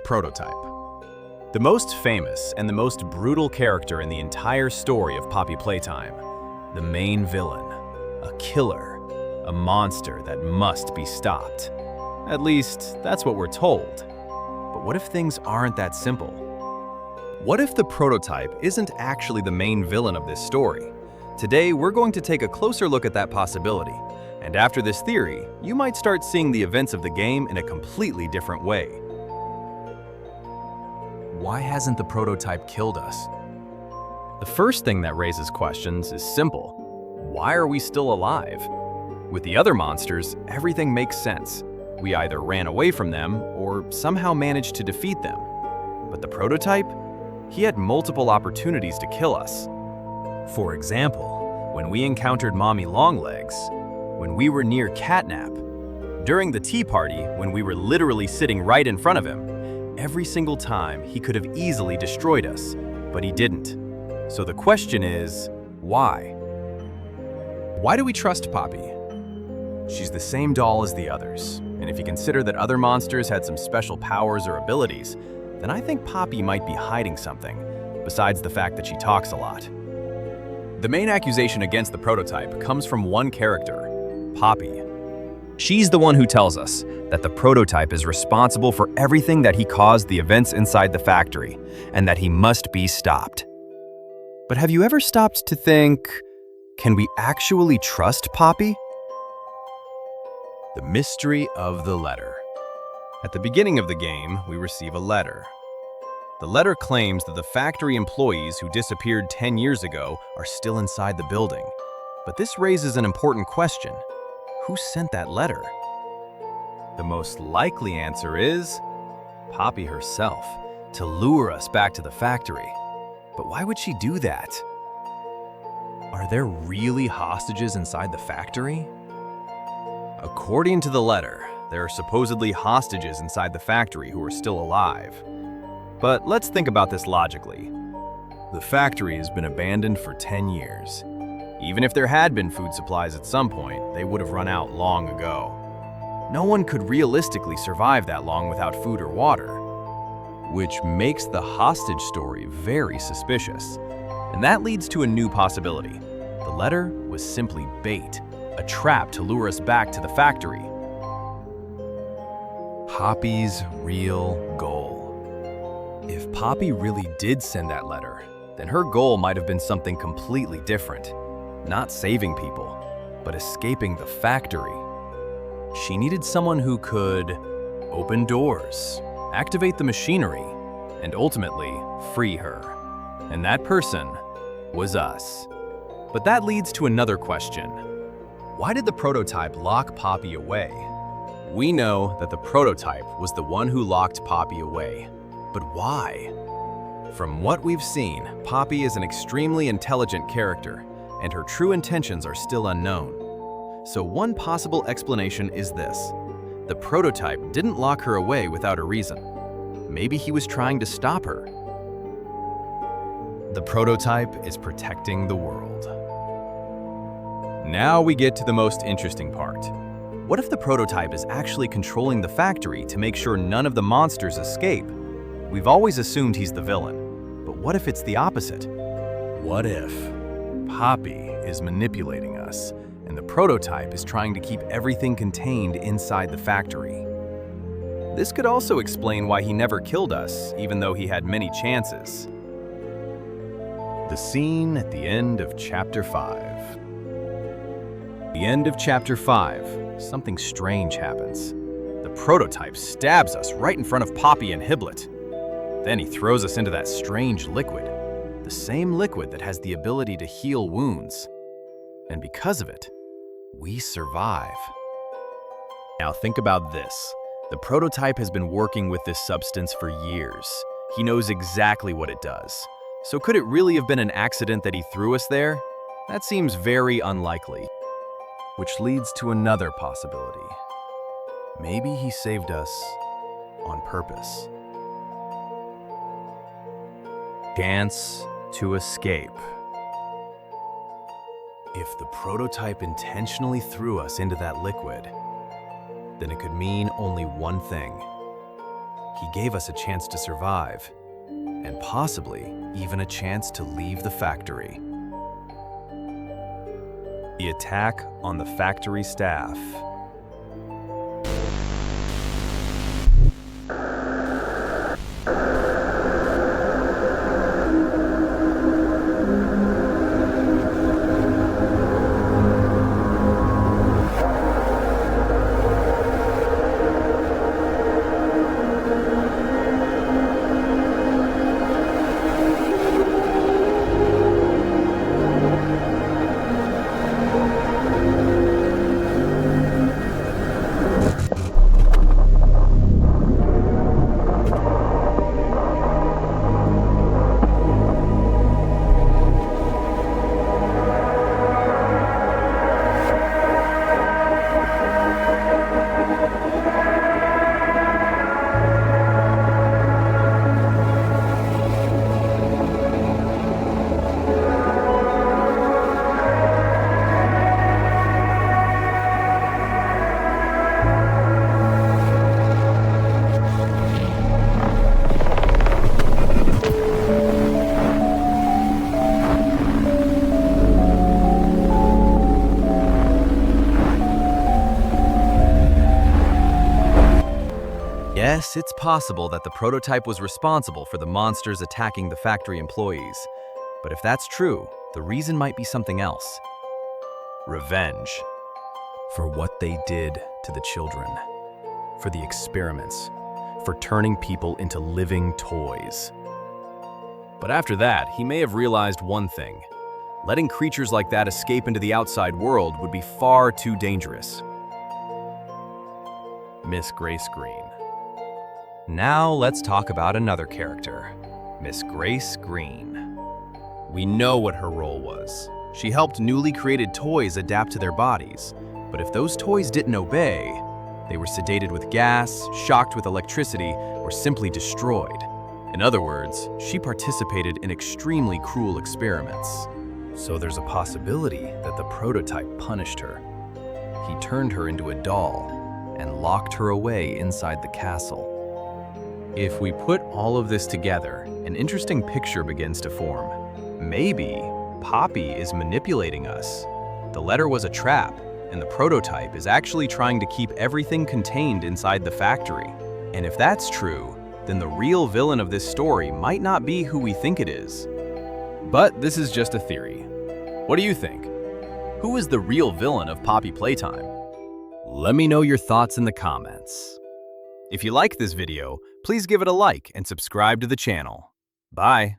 prototype. The most famous and the most brutal character in the entire story of Poppy Playtime. The main villain. A killer. A monster that must be stopped. At least, that's what we're told. But what if things aren't that simple? What if the prototype isn't actually the main villain of this story? Today, we're going to take a closer look at that possibility. And after this theory, you might start seeing the events of the game in a completely different way. Why hasn't the prototype killed us? The first thing that raises questions is simple. Why are we still alive? With the other monsters, everything makes sense. We either ran away from them or somehow managed to defeat them. But the prototype? He had multiple opportunities to kill us. For example, when we encountered Mommy Longlegs, when we were near Catnap, during the tea party when we were literally sitting right in front of him, every single time he could have easily destroyed us, but he didn't. So the question is, why? Why do we trust Poppy? She's the same doll as the others, and if you consider that other monsters had some special powers or abilities, then I think Poppy might be hiding something, besides the fact that she talks a lot. The main accusation against the prototype comes from one character, Poppy. She's the one who tells us that the prototype is responsible for everything that he caused the events inside the factory, and that he must be stopped. But have you ever stopped to think, can we actually trust Poppy? The mystery of the letter. At the beginning of the game, we receive a letter. The letter claims that the factory employees who disappeared 10 years ago are still inside the building. But this raises an important question. Who sent that letter? The most likely answer is Poppy herself, to lure us back to the factory. But why would she do that? Are there really hostages inside the factory? According to the letter, there are supposedly hostages inside the factory who are still alive. But let's think about this logically. The factory has been abandoned for 10 years. Even if there had been food supplies at some point, they would have run out long ago. No one could realistically survive that long without food or water, which makes the hostage story very suspicious. And that leads to a new possibility. The letter was simply bait, a trap to lure us back to the factory. Poppy's real goal. If Poppy really did send that letter, then her goal might have been something completely different. Not saving people, but escaping the factory. She needed someone who could open doors, activate the machinery, and ultimately free her. And that person was us. But that leads to another question. Why did the prototype lock Poppy away? We know that the prototype was the one who locked Poppy away. But why? From what we've seen, Poppy is an extremely intelligent character, and her true intentions are still unknown. So one possible explanation is this. The prototype didn't lock her away without a reason. Maybe he was trying to stop her. The prototype is protecting the world. Now we get to the most interesting part. What if the prototype is actually controlling the factory to make sure none of the monsters escape? We've always assumed he's the villain, but what if it's the opposite? What if Poppy is manipulating us, and the prototype is trying to keep everything contained inside the factory? This could also explain why he never killed us, even though he had many chances. The scene at the end of Chapter 5. The end of Chapter 5, something strange happens. The prototype stabs us right in front of Poppy and Hiblet. Then he throws us into that strange liquid, the same liquid that has the ability to heal wounds. And because of it, we survive. Now think about this. The prototype has been working with this substance for years. He knows exactly what it does. So could it really have been an accident that he threw us there? That seems very unlikely. Which leads to another possibility. Maybe he saved us on purpose. Chance to escape. If the prototype intentionally threw us into that liquid, then it could mean only one thing. He gave us a chance to survive, and possibly even a chance to leave the factory. The attack on the factory staff. Yes, it's possible that the prototype was responsible for the monsters attacking the factory employees. But if that's true, the reason might be something else. Revenge. For what they did to the children. For the experiments. For turning people into living toys. But after that, he may have realized one thing. Letting creatures like that escape into the outside world would be far too dangerous. Miss Grace Green. Now let's talk about another character, Miss Grace Green. We know what her role was. She helped newly created toys adapt to their bodies, but if those toys didn't obey, they were sedated with gas, shocked with electricity, or simply destroyed. In other words, she participated in extremely cruel experiments. So there's a possibility that the prototype punished her. He turned her into a doll and locked her away inside the castle. If we put all of this together, an interesting picture begins to form. Maybe Poppy is manipulating us. The letter was a trap, and the prototype is actually trying to keep everything contained inside the factory. And if that's true, then the real villain of this story might not be who we think it is. But this is just a theory. What do you think? Who is the real villain of Poppy Playtime? Let me know your thoughts in the comments. If you like this video, please give it a like and subscribe to the channel. Bye.